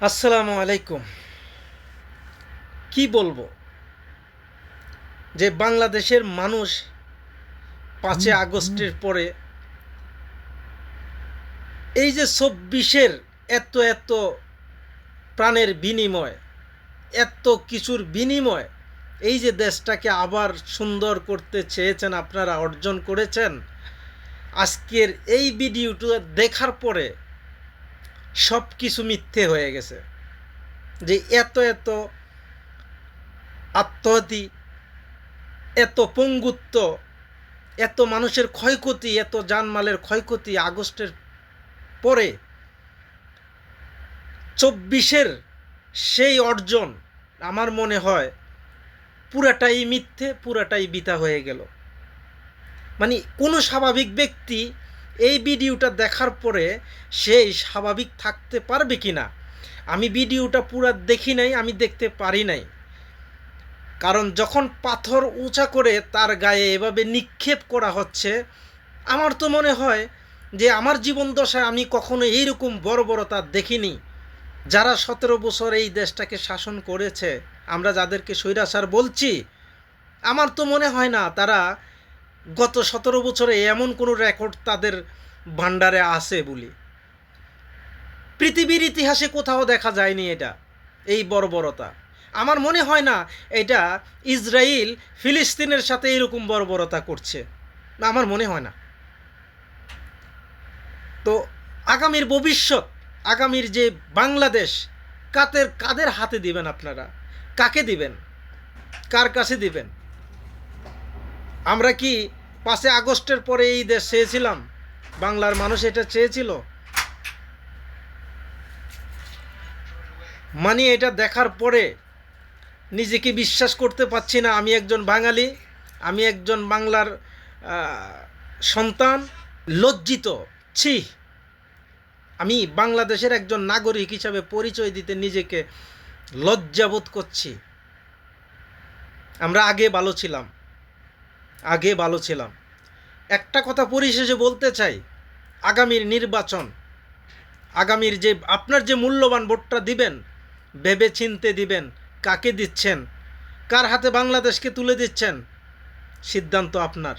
আসসালামু আলাইকুম। কি বলবো যে বাংলাদেশের মানুষ 5 আগস্টের পরে এই যে 24-এর এত এত প্রাণের বিনিময়, এত কিছুর বিনিময়, এই যে দেশটাকে আবার সুন্দর করতে চেয়েছেন, আপনারা অর্জন করেছেন। আজকের এই ভিডিওটা দেখার পরে সব কিছু মিথ্যে হয়ে গেছে। যে এত এত আত্মহত্যা, এত পঙ্গুত্ব, এত মানুষের ক্ষয়ক্ষতি, এত জানমালের ক্ষয়ক্ষতি আগস্টের পরে 24-এর সেই অর্জন আমার মনে হয় পুরাটাই মিথ্যে, পুরাটাই বৃথা হয়ে গেল। মানে কোনো স্বাভাবিক ব্যক্তি এই ভিডিওটা দেখার পরে সেই স্বাভাবিক থাকতে পারবে কি না? আমি ভিডিওটা পুরা দেখি নাই, আমি দেখতে পারি নাই। কারণ যখন পাথর উঁচা করে তার গায়ে এভাবে নিক্ষেপ করা হচ্ছে, আমার তো মনে হয় যে আমার জীবন দশায় আমি কখনো এইরকম বর্বরতা দেখিনি। যারা 17 বছর এই দেশটাকে শাসন করেছে, আমরা যাদেরকে স্বৈরাচার বলছি, আমার তো মনে হয় না তারা গত 17 বছরে এমন কোনো রেকর্ড তাদের ভান্ডারে আছে বলি। পৃথিবীর ইতিহাসে কোথাও দেখা যায়নি এটা, এই বর্বরতা। আমার মনে হয় না এটা ইসরায়েল ফিলিস্তিনের সাথে এরকম বর্বরতা করছে, আমার মনে হয় না। তো আগামীর ভবিষ্যৎ, আগামীর যে বাংলাদেশ, কাদের হাতে দিবেন আপনারা? কাকে দিবেন? কার কাছে দিবেন? আমরা কি 5 আগস্টের পরে এই দেশ চেয়েছিলাম? বাংলার মানুষ এটা চেয়েছিল? মানে এটা দেখার পরে নিজেকে বিশ্বাস করতে পারছি না আমি একজন বাঙালি, আমি একজন বাংলার সন্তান। লজ্জিত, ছি। আমি বাংলাদেশের একজন নাগরিক হিসাবে পরিচয় দিতে নিজেকে লজ্জাবোধ করছি। আমরা আগে ভালো ছিলাম। একটা কথা পরিশেষে বলতে চাই, আগামীর নির্বাচন, আগামীর যে আপনার যে মূল্যবান ভোটটা দিবেন, ভেবে চিনতে দিবেন। কাকে দিচ্ছেন, কার হাতে বাংলাদেশকে তুলে দিচ্ছেন, সিদ্ধান্ত আপনার।